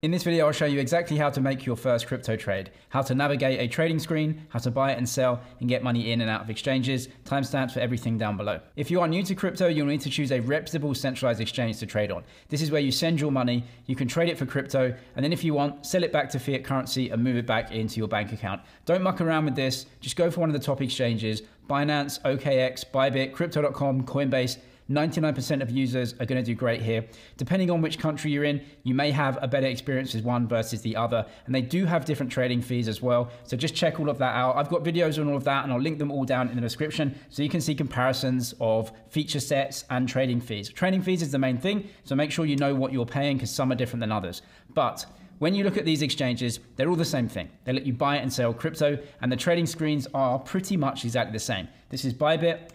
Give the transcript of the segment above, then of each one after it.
In this video, I'll show you exactly how to make your first crypto trade, how to navigate a trading screen, how to buy and sell and get money in and out of exchanges, timestamps for everything down below. If you are new to crypto, you'll need to choose a reputable centralized exchange to trade on. This is where you send your money, you can trade it for crypto, and then if you want, sell it back to fiat currency and move it back into your bank account. Don't muck around with this, just go for one of the top exchanges, Binance, OKX, Bybit, Crypto.com, Coinbase. 99% of users are going to do great here. Depending on which country you're in, you may have a better experience with one versus the other. And they do have different trading fees as well. So just check all of that out. I've got videos on all of that and I'll link them all down in the description so you can see comparisons of feature sets and trading fees. Trading fees is the main thing. So make sure you know what you're paying because some are different than others. But when you look at these exchanges, they're all the same thing. They let you buy and sell crypto and the trading screens are pretty much exactly the same. This is Bybit.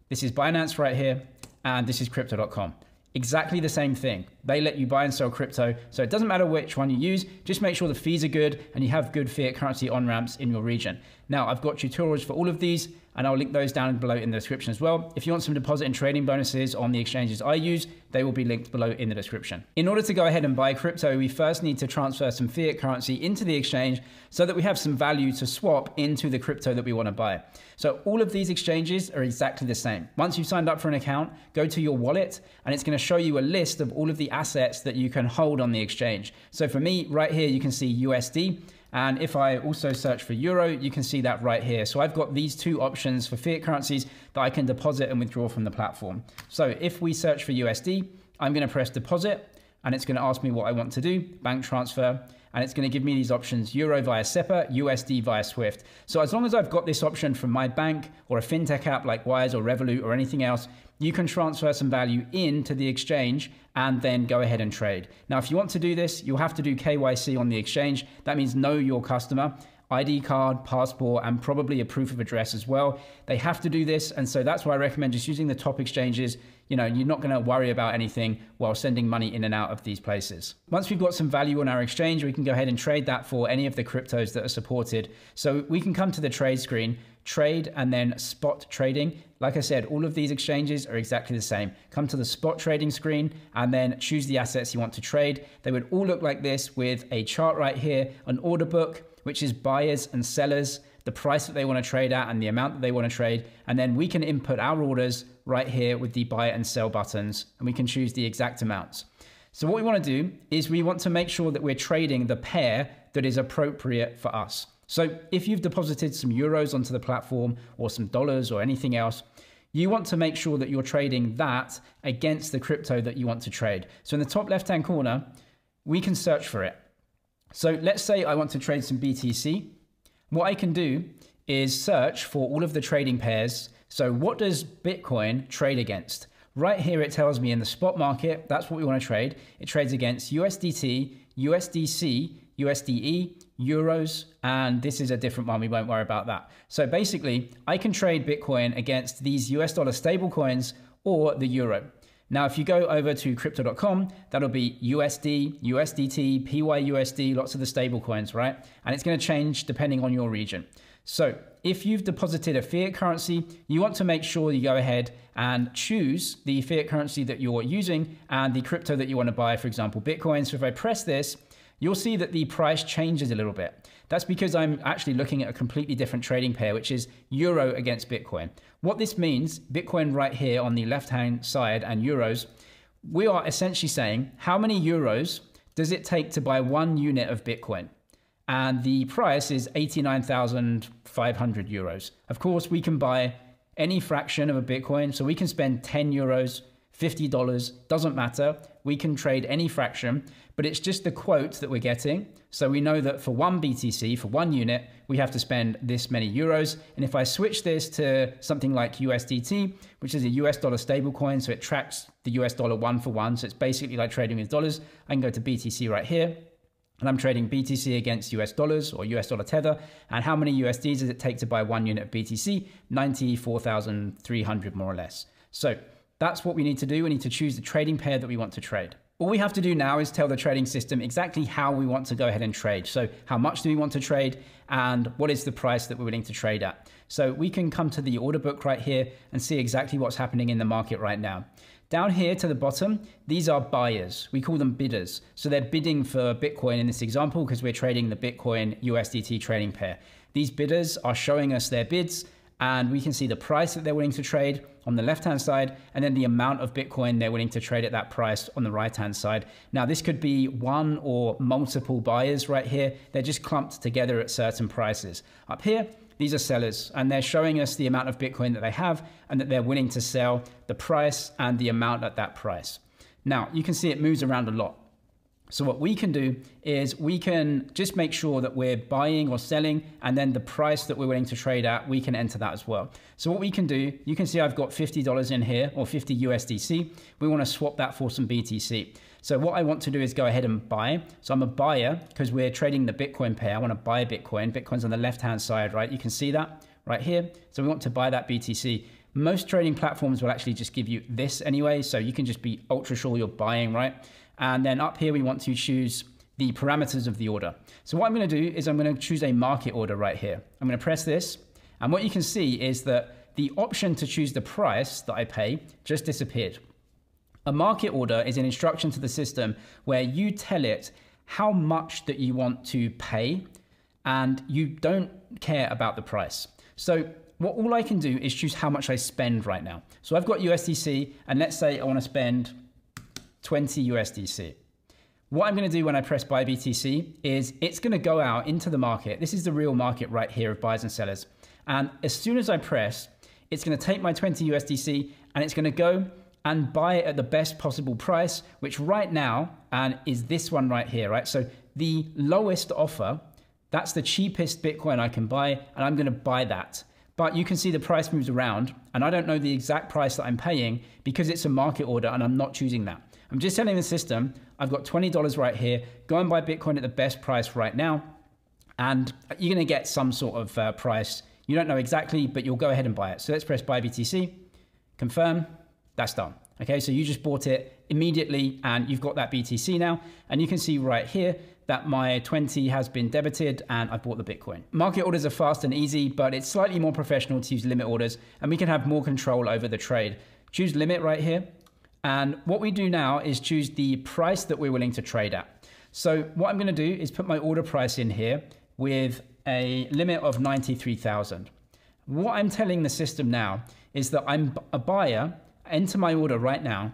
This is Binance right here. And this is Crypto.com. Exactly the same thing. They let you buy and sell crypto. So it doesn't matter which one you use, just make sure the fees are good and you have good fiat currency on-ramps in your region. Now, I've got tutorials for all of these and I'll link those down below in the description as well. If you want some deposit and trading bonuses on the exchanges I use, they will be linked below in the description. In order to go ahead and buy crypto, we first need to transfer some fiat currency into the exchange so that we have some value to swap into the crypto that we want to buy. So all of these exchanges are exactly the same. Once you've signed up for an account, go to your wallet and it's going to show you a list of all of the assets that you can hold on the exchange. So for me, right here, you can see USD. And if I also search for Euro, you can see that right here. So I've got these two options for fiat currencies that I can deposit and withdraw from the platform. So if we search for USD, I'm going to press deposit and it's going to ask me what I want to do, bank transfer, and it's going to give me these options, Euro via SEPA, USD via Swift. So as long as I've got this option from my bank or a fintech app like Wise or Revolut or anything else, you can transfer some value into the exchange and then go ahead and trade. Now, if you want to do this, you'll have to do KYC on the exchange. That means know your customer, ID card, passport, and probably a proof of address as well. They have to do this. And so that's why I recommend just using the top exchanges. You know, you're not going to worry about anything while sending money in and out of these places. Once we've got some value on our exchange, we can go ahead and trade that for any of the cryptos that are supported. So we can come to the trade screen, trade, and then spot trading. Like I said, all of these exchanges are exactly the same. Come to the spot trading screen and then choose the assets you want to trade. They would all look like this with a chart right here, an order book, which is buyers and sellers, the price that they want to trade at and the amount that they want to trade. And then we can input our orders right here with the buy and sell buttons, and we can choose the exact amounts. So what we want to do is we want to make sure that we're trading the pair that is appropriate for us. So if you've deposited some euros onto the platform or some dollars or anything else, you want to make sure that you're trading that against the crypto that you want to trade. So in the top left-hand corner, we can search for it. So let's say I want to trade some BTC. What I can do is search for all of the trading pairs. So what does Bitcoin trade against? Right here, it tells me in the spot market, that's what we want to trade. It trades against USDT, USDC, USDE, Euros, and this is a different one. We won't worry about that. So basically, I can trade Bitcoin against these US dollar stable coins or the Euro. Now, if you go over to Crypto.com, that'll be USD, USDT, PYUSD, lots of the stable coins, right? And it's going to change depending on your region. So if you've deposited a fiat currency, you want to make sure you go ahead and choose the fiat currency that you're using and the crypto that you want to buy, for example, Bitcoin. So if I press this, you'll see that the price changes a little bit. That's because I'm actually looking at a completely different trading pair, which is Euro against Bitcoin. What this means, Bitcoin right here on the left-hand side and Euros, we are essentially saying how many Euros does it take to buy 1 unit of Bitcoin? And the price is 89,500 euros. Of course, we can buy any fraction of a Bitcoin. So we can spend 10 euros, $50, doesn't matter. We can trade any fraction, but it's just the quote that we're getting. So we know that for 1 BTC, for 1 unit, we have to spend this many euros. And if I switch this to something like USDT, which is a US dollar stable coin, so it tracks the US dollar 1 for 1. So it's basically like trading with dollars. I can go to BTC right here. And I'm trading BTC against US dollars or US dollar tether. And how many USDs does it take to buy 1 unit of BTC? 94,300 more or less. So that's what we need to do. We need to choose the trading pair that we want to trade. All we have to do now is tell the trading system exactly how we want to go ahead and trade. So how much do we want to trade and what is the price that we're willing to trade at? So we can come to the order book right here and see exactly what's happening in the market right now. Down here to the bottom, these are buyers. We call them bidders. So they're bidding for Bitcoin in this example because we're trading the Bitcoin USDT trading pair. These bidders are showing us their bids, and we can see the price that they're willing to trade on the left-hand side, and then the amount of Bitcoin they're willing to trade at that price on the right-hand side. Now, this could be one or multiple buyers right here. They're just clumped together at certain prices. Up here, these are sellers, and they're showing us the amount of Bitcoin that they have and that they're willing to sell, the price and the amount at that price. Now, you can see it moves around a lot. So what we can do is we can just make sure that we're buying or selling, and then the price that we're willing to trade at, we can enter that as well. So what we can do, you can see I've got $50 in here, or 50 USDC. We want to swap that for some BTC. So what I want to do is go ahead and buy. So I'm a buyer because we're trading the Bitcoin pair. I want to buy Bitcoin. Bitcoin's on the left-hand side, right? You can see that right here. So we want to buy that BTC. Most trading platforms will actually just give you this anyway. So you can just be ultra sure you're buying, right? And then up here, we want to choose the parameters of the order. So what I'm going to do is I'm going to choose a market order right here. I'm going to press this. And what you can see is that the option to choose the price that I pay just disappeared. A market order is an instruction to the system where you tell it how much that you want to pay, and you don't care about the price. So all I can do is choose how much I spend right now. So I've got USDC, and let's say I want to spend 20 USDC. What I'm going to do when I press buy BTC is it's going to go out into the market. This is the real market right here of buyers and sellers. And as soon as I press, it's going to take my 20 USDC and it's going to go and buy it at the best possible price, which right now is this one right here, right? So the lowest offer, that's the cheapest Bitcoin I can buy, and I'm going to buy that. But you can see the price moves around, and I don't know the exact price that I'm paying because it's a market order and I'm not choosing that. I'm just telling the system, I've got $20 right here, go and buy Bitcoin at the best price right now, and you're going to get some sort of price. You don't know exactly, but you'll go ahead and buy it. So let's press buy BTC, confirm, that's done. Okay, so you just bought it immediately and you've got that BTC now, and you can see right here that my 20 has been debited and I bought the Bitcoin. Market orders are fast and easy, but it's slightly more professional to use limit orders, and we can have more control over the trade. Choose limit right here. And what we do now is choose the price that we're willing to trade at. So what I'm going to do is put my order price in here with a limit of 93,000. What I'm telling the system now is that I'm a buyer, enter my order right now.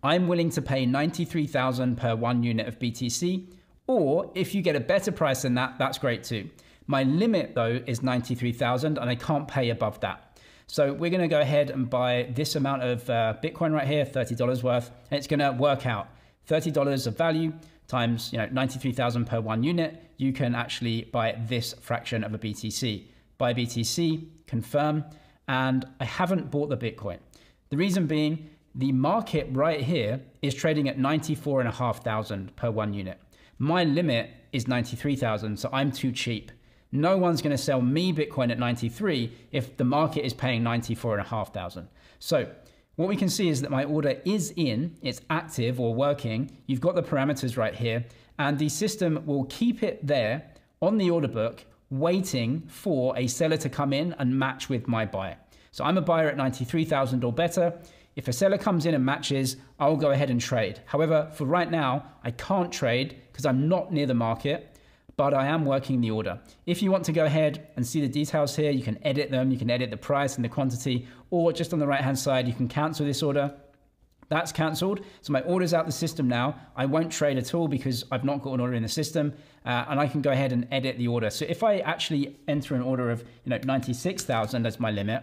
I'm willing to pay 93,000 per 1 unit of BTC, or if you get a better price than that, that's great too. My limit though is 93,000 and I can't pay above that. So we're going to go ahead and buy this amount of Bitcoin right here, $30 worth, and it's going to work out $30 of value times 93,000 per 1 unit. You can actually buy this fraction of a BTC. Buy BTC, confirm, and I haven't bought the Bitcoin. The reason being, the market right here is trading at 94,500 per 1 unit. My limit is 93,000, so I'm too cheap. No one's going to sell me Bitcoin at 93 if the market is paying 94,500. So what we can see is that my order is in, it's active or working. You've got the parameters right here, and the system will keep it there on the order book, waiting for a seller to come in and match with my buy. So I'm a buyer at 93,000 or better. If a seller comes in and matches, I'll go ahead and trade. However, for right now, I can't trade because I'm not near the market, but I am working the order. If you want to go ahead and see the details here, you can edit them. You can edit the price and the quantity, or just on the right-hand side, you can cancel this order. That's canceled. So my order's out the system now. I won't trade at all because I've not got an order in the system, and I can go ahead and edit the order. So if I actually enter an order of 96,000 as my limit,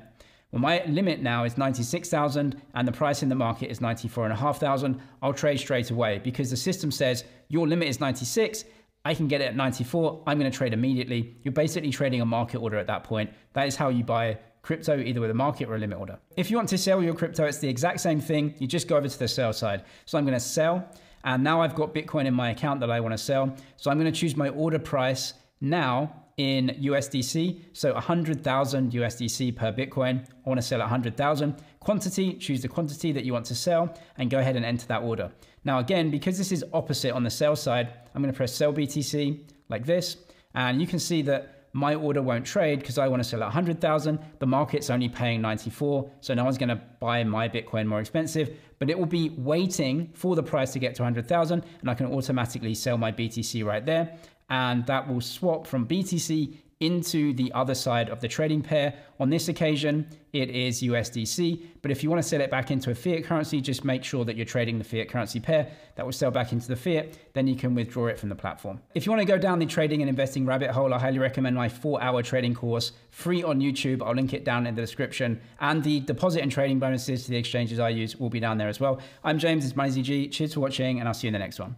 well, my limit now is 96,000 and the price in the market is 94,500. I'll trade straight away because the system says your limit is 96. I can get it at 94. I'm going to trade immediately. You're basically trading a market order at that point. That is how you buy crypto, either with a market or a limit order. If you want to sell your crypto, it's the exact same thing. You just go over to the sell side. So I'm going to sell, and now I've got Bitcoin in my account that I want to sell. So I'm going to choose my order price now in USDC. So 100,000 USDC per Bitcoin. I want to sell 100,000. Quantity, choose the quantity that you want to sell and go ahead and enter that order. Now again, because this is opposite on the sell side, I'm going to press sell BTC like this. And you can see that my order won't trade because I want to sell at 100,000. The market's only paying 94. So no one's going to buy my Bitcoin more expensive, but it will be waiting for the price to get to 100,000 and I can automatically sell my BTC right there. And that will swap from BTC into the other side of the trading pair. On this occasion, it is USDC, but if you want to sell it back into a fiat currency, just make sure that you're trading the fiat currency pair that will sell back into the fiat, then you can withdraw it from the platform. If you want to go down the trading and investing rabbit hole, I highly recommend my 4-hour trading course, free on YouTube. I'll link it down in the description, and the deposit and trading bonuses to the exchanges I use will be down there as well. I'm James, it's MoneyZG. Cheers for watching, and I'll see you in the next one.